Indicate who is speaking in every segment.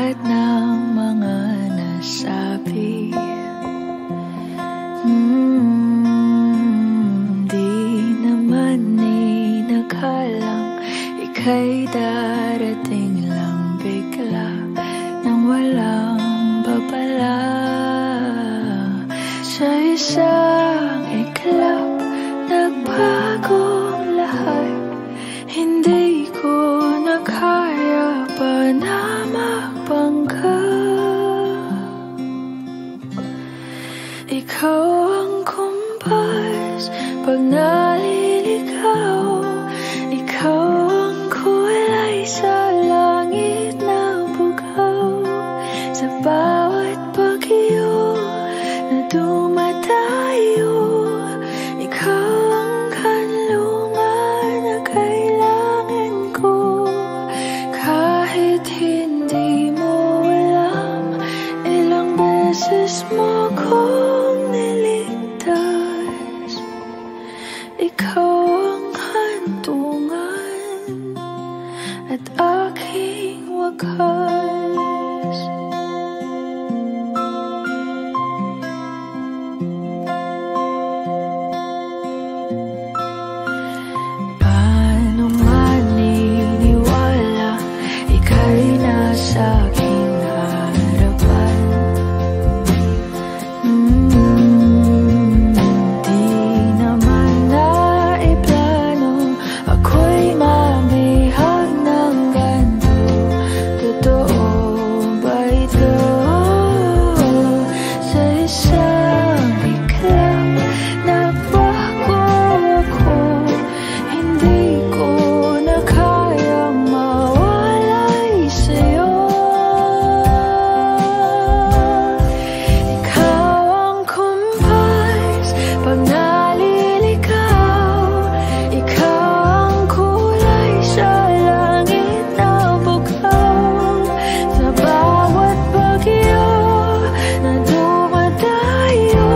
Speaker 1: lahat ng mga nasabi. Di naman inakalang ika'y darating lang bigla nang walang babala. Sa isang iglap, nagbagong lahat. Hindi ko na kaya pa na magbangga. Ikaw ang kumpas pag naliligaw. Ikaw ang kulay sa langit na bugaw. Sa bawat bagyo na dumadayo, ikaw ang kanlungan na kailangan ko. Kahit hindi mo alam, ilang beses mo kong niligtas. Ikaw ang hantungan at aking wakas. Paano maniniwala ika'y nasa aking harapan? Di naman naiplano ako'y mabihag ng ganito. Totoo ba ito? Sa isang iglap, nabago ako. Hindi ko na kayang mawalay sa'yo. Ikaw ang kumpas pag naliligaw. Ikaw ang kulay sa langit na bugaw. Sa bawat bagyo na dumadayo,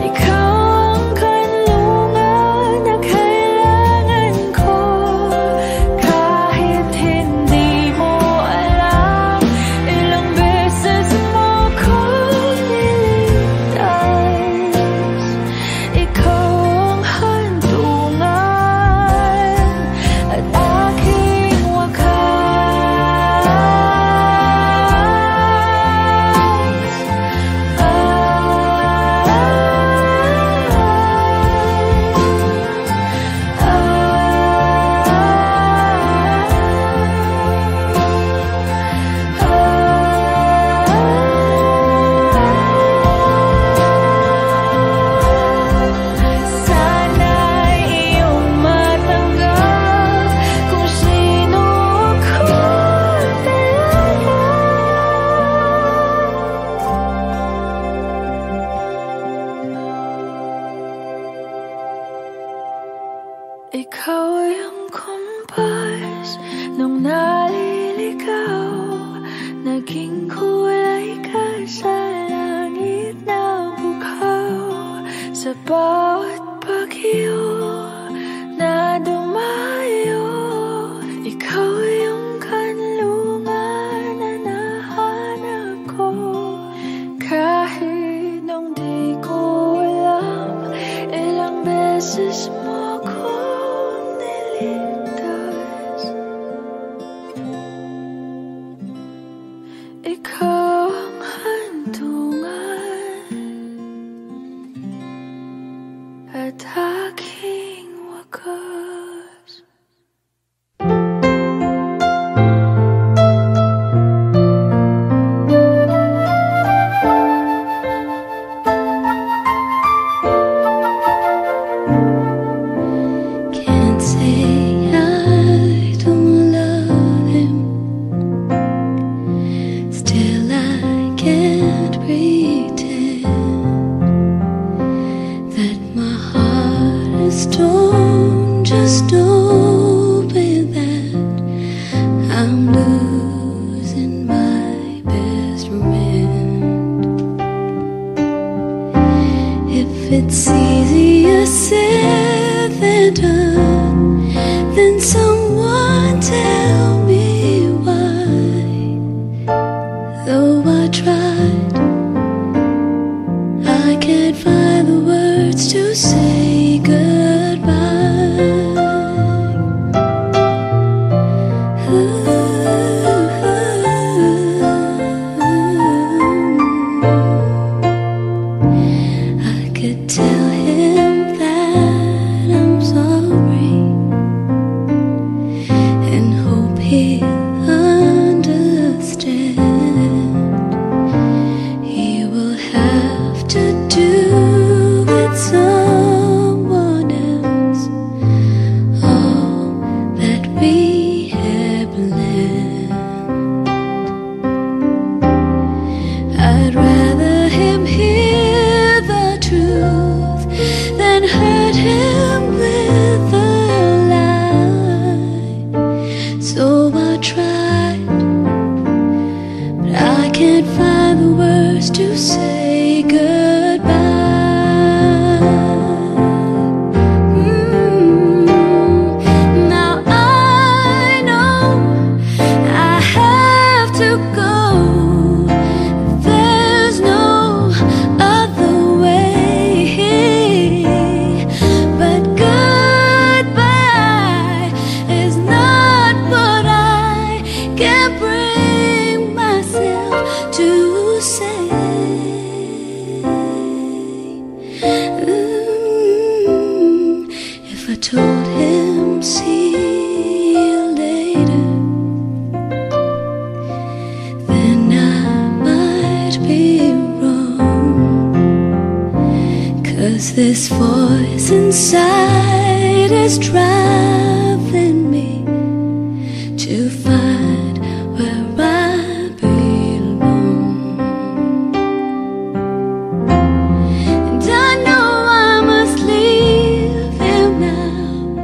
Speaker 1: ikaw ang kanlungan na kailangan ko. Kahit hindi mo alam, ilang beses mo kong niligtas. Ikaw ang hantungan at aking wakas. Sana'y iyong matanggap kung sino ako talaga. Ikaw ang kumpas nung naliligaw. Naging kulay ka sa langit na bugaw. Sa bawat bagyo na dumayo, ikaw yung kanlungan na nahanap ko. Kahit nung di ko alam, ilang beses mo kong niligtas. Ikaw ang hantungan at aking wakas. Can't say I don't love him. Still I can't pretend that my heart is torn. Just know, babe, that I'm losing my best friend. If it's easier said than done, then someone tell me why bring myself to say, if I told him, see you later, then I might be wrong. 'Cause this voice inside is driving me to find where I belong. And I know I must leave him now,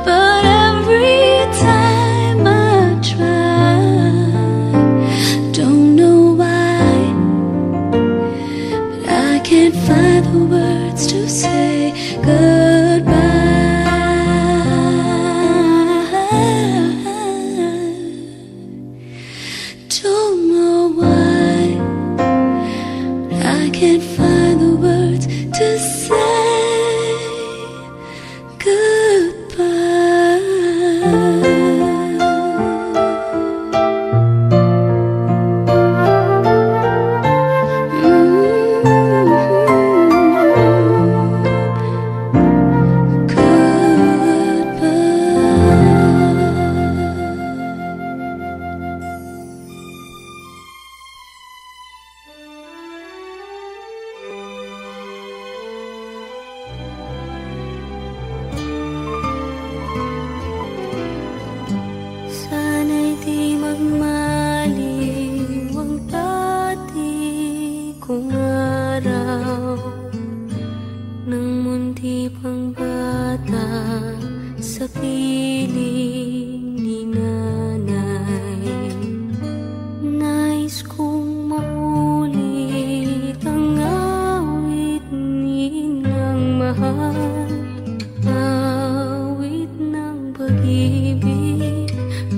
Speaker 1: but every time I try, don't know why, but I can't find the words to say goodbye. Don't know why, but I can't find the words to say goodbye. Sana'y di magmaliw ang dati kong araw, nang munti pang bata sa piling ni nanay. Nais kong maulit ang awit ninang mahal, awit ng pag-ibig,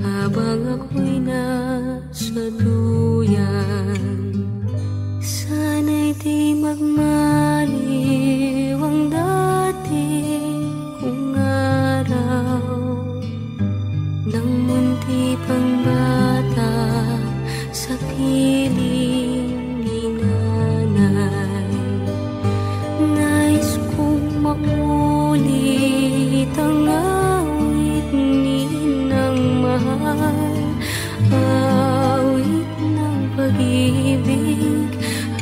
Speaker 1: habang ako'y nasa duyan. Sana'y di magmaliw ang dati kong araw, nang munti pang bata sa piling ni nanay. Nais kong maulit ang awit ninang mahal, awit ng pag-ibig,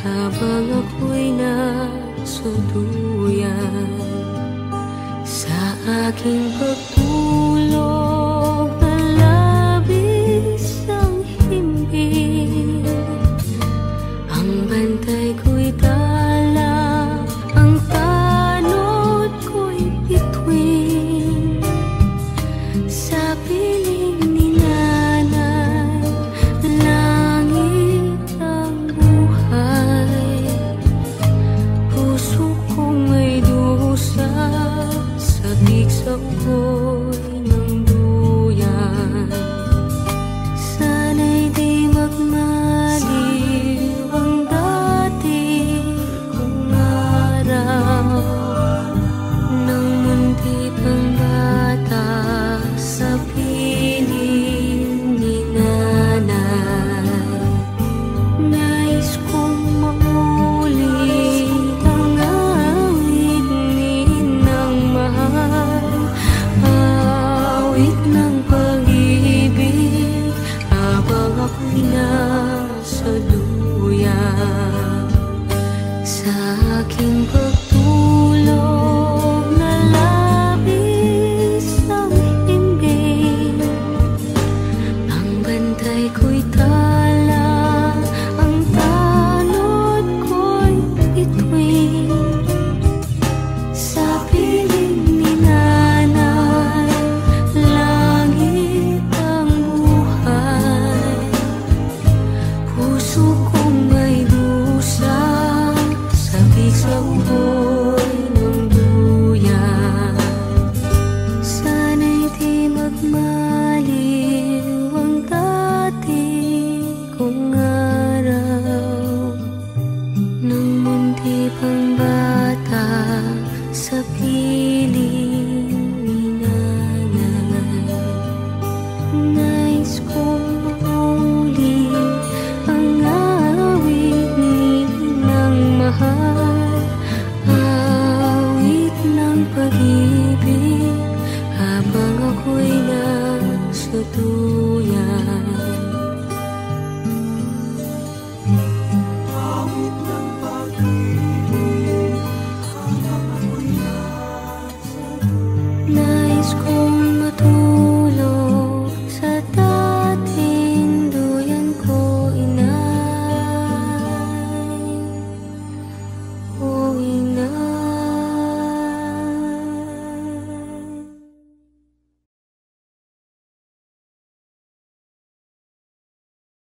Speaker 1: habang ako'y nasa duyan. Sa aking pagtulog na labis ang himbing, ang bantay ko'y dala, ang tanod ko'y bituin. Sa piling ni nanay, langit ang buhay. Puso kong may dusa, sabik sa ugoy ng duyan. Sana'y di magmaliw ang dati kong araw, nang munti pang bata sa piling ni nanay. Nais kong maulit ang awit ninang mahal, awit ng pag-ibig, habang ako'y nasa duyan. Sa aking pagtulog na labis ang himbing, ang bantay ko'y